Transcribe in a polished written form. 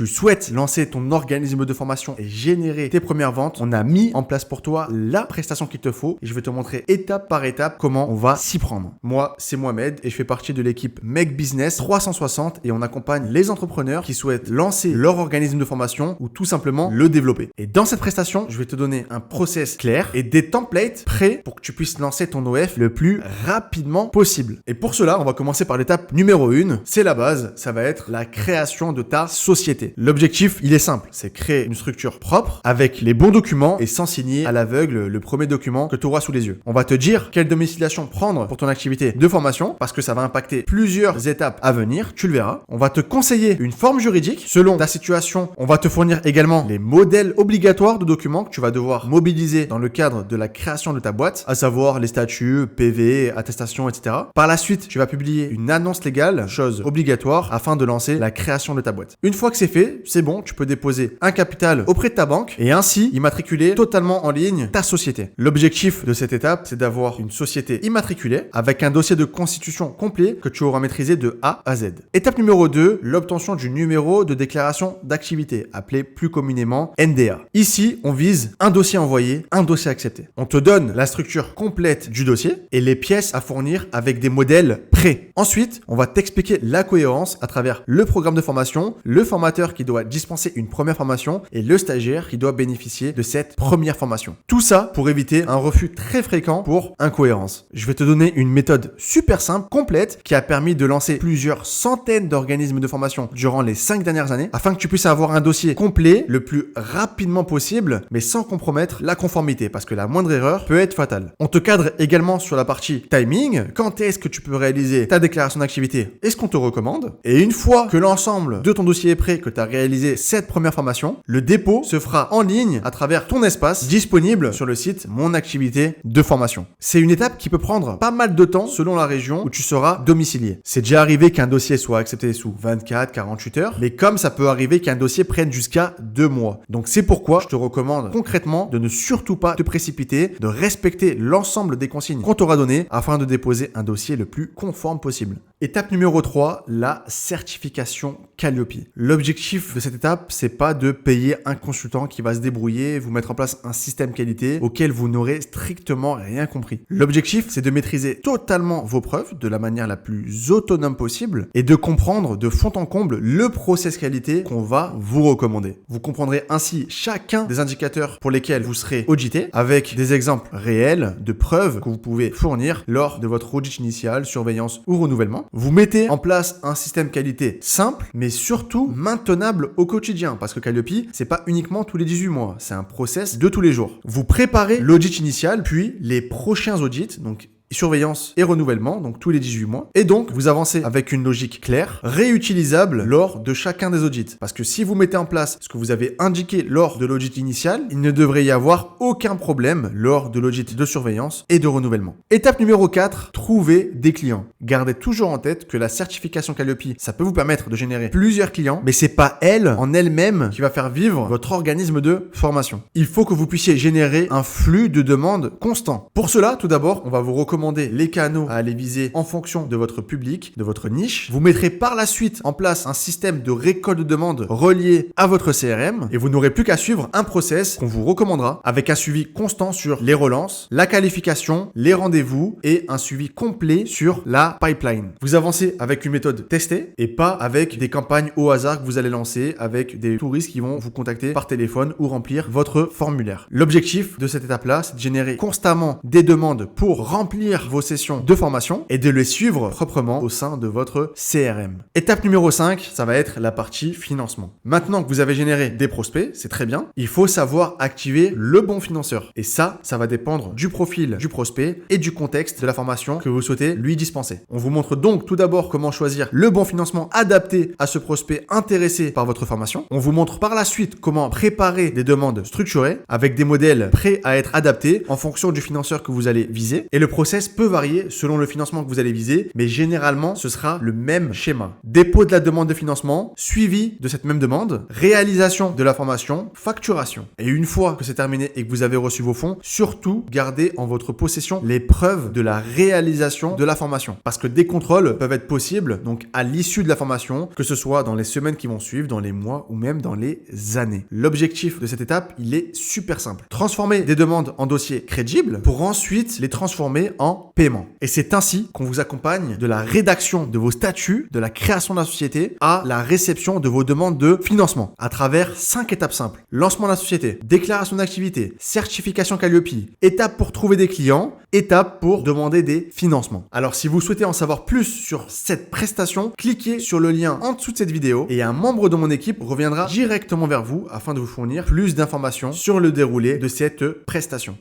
tu souhaites lancer ton organisme de formation et générer tes premières ventes, on a mis en place pour toi la prestation qu'il te faut et je vais te montrer étape par étape comment on va s'y prendre. Moi, c'est Mohamed et je fais partie de l'équipe Make Business 360 et on accompagne les entrepreneurs qui souhaitent lancer leur organisme de formation ou tout simplement le développer. Et dans cette prestation, je vais te donner un process clair et des templates prêts pour que tu puisses lancer ton OF le plus rapidement possible. Et pour cela, on va commencer par l'étape numéro 1. C'est la base, ça va être la création de ta société. L'objectif, il est simple, c'est créer une structure propre avec les bons documents et sans signer à l'aveugle le premier document que tu auras sous les yeux. On va te dire quelle domiciliation prendre pour ton activité de formation parce que ça va impacter plusieurs étapes à venir, tu le verras. On va te conseiller une forme juridique selon ta situation. On va te fournir également les modèles obligatoires de documents que tu vas devoir mobiliser dans le cadre de la création de ta boîte, à savoir les statuts, PV, attestations, etc. Par la suite, tu vas publier une annonce légale, chose obligatoire, afin de lancer la création de ta boîte. Une fois que c'est fait, c'est bon, tu peux déposer un capital auprès de ta banque et ainsi immatriculer totalement en ligne ta société. L'objectif de cette étape, c'est d'avoir une société immatriculée avec un dossier de constitution complet que tu auras maîtrisé de A à Z. Étape numéro 2, l'obtention du numéro de déclaration d'activité, appelé plus communément NDA. Ici, on vise un dossier envoyé, un dossier accepté. On te donne la structure complète du dossier et les pièces à fournir avec des modèles prêts. Ensuite, on va t'expliquer la cohérence à travers le programme de formation, le formateur qui doit dispenser une première formation et le stagiaire qui doit bénéficier de cette première formation. Tout ça pour éviter un refus très fréquent pour incohérence. Je vais te donner une méthode super simple, complète, qui a permis de lancer plusieurs centaines d'organismes de formation durant les 5 dernières années afin que tu puisses avoir un dossier complet le plus rapidement possible mais sans compromettre la conformité parce que la moindre erreur peut être fatale. On te cadre également sur la partie timing, quand est-ce que tu peux réaliser ta déclaration d'activité et ce qu'on te recommande. Et une fois que l'ensemble de ton dossier est prêt, que tu as réalisé cette première formation, le dépôt se fera en ligne à travers ton espace disponible sur le site Mon Activité de Formation. C'est une étape qui peut prendre pas mal de temps selon la région où tu seras domicilié. C'est déjà arrivé qu'un dossier soit accepté sous 24-48 heures, mais comme ça peut arriver qu'un dossier prenne jusqu'à 2 mois. Donc c'est pourquoi je te recommande concrètement de ne surtout pas te précipiter, de respecter l'ensemble des consignes qu'on t'aura données afin de déposer un dossier le plus conforme possible. Étape numéro 3, la certification Calliope. L'objectif de cette étape, c'est pas de payer un consultant qui va se débrouiller, vous mettre en place un système qualité auquel vous n'aurez strictement rien compris. L'objectif, c'est de maîtriser totalement vos preuves de la manière la plus autonome possible et de comprendre de fond en comble le process qualité qu'on va vous recommander. Vous comprendrez ainsi chacun des indicateurs pour lesquels vous serez audité avec des exemples réels de preuves que vous pouvez fournir lors de votre audit initial, surveillance ou renouvellement. Vous mettez en place un système qualité simple, mais surtout maintenable au quotidien, parce que Calliope, c'est pas uniquement tous les 18 mois, c'est un process de tous les jours. Vous préparez l'audit initial, puis les prochains audits, donc surveillance et renouvellement, donc tous les 18 mois. Et donc, vous avancez avec une logique claire, réutilisable lors de chacun des audits. Parce que si vous mettez en place ce que vous avez indiqué lors de l'audit initial, il ne devrait y avoir aucun problème lors de l'audit de surveillance et de renouvellement. Étape numéro 4, trouver des clients. Gardez toujours en tête que la certification Calliope, ça peut vous permettre de générer plusieurs clients, mais c'est pas elle, en elle-même, qui va faire vivre votre organisme de formation. Il faut que vous puissiez générer un flux de demandes constant. Pour cela, tout d'abord, on va vous recommander les canaux à aller viser en fonction de votre public, de votre niche. Vous mettrez par la suite en place un système de récolte de demandes relié à votre CRM et vous n'aurez plus qu'à suivre un process qu'on vous recommandera avec un suivi constant sur les relances, la qualification, les rendez-vous et un suivi complet sur la pipeline. Vous avancez avec une méthode testée et pas avec des campagnes au hasard que vous allez lancer avec des touristes qui vont vous contacter par téléphone ou remplir votre formulaire. L'objectif de cette étape-là, c'est de générer constamment des demandes pour remplir vos sessions de formation et de les suivre proprement au sein de votre CRM. Étape numéro 5, ça va être la partie financement. Maintenant que vous avez généré des prospects, c'est très bien, il faut savoir activer le bon financeur. Et ça va dépendre du profil du prospect et du contexte de la formation que vous souhaitez lui dispenser. On vous montre donc tout d'abord comment choisir le bon financement adapté à ce prospect intéressé par votre formation. On vous montre par la suite comment préparer des demandes structurées avec des modèles prêts à être adaptés en fonction du financeur que vous allez viser. Et le process process peut varier selon le financement que vous allez viser, mais généralement, ce sera le même schéma. Dépôt de la demande de financement, suivi de cette même demande, réalisation de la formation, facturation. Et une fois que c'est terminé et que vous avez reçu vos fonds, surtout gardez en votre possession les preuves de la réalisation de la formation. Parce que des contrôles peuvent être possibles, donc à l'issue de la formation, que ce soit dans les semaines qui vont suivre, dans les mois ou même dans les années. L'objectif de cette étape, il est super simple. Transformer des demandes en dossiers crédibles pour ensuite les transformer en paiement. Et c'est ainsi qu'on vous accompagne de la rédaction de vos statuts, de la création de la société à la réception de vos demandes de financement à travers 5 étapes simples. Lancement de la société, déclaration d'activité, certification Calliope, étape pour trouver des clients, étape pour demander des financements. Alors si vous souhaitez en savoir plus sur cette prestation, cliquez sur le lien en dessous de cette vidéo et un membre de mon équipe reviendra directement vers vous afin de vous fournir plus d'informations sur le déroulé de cette prestation.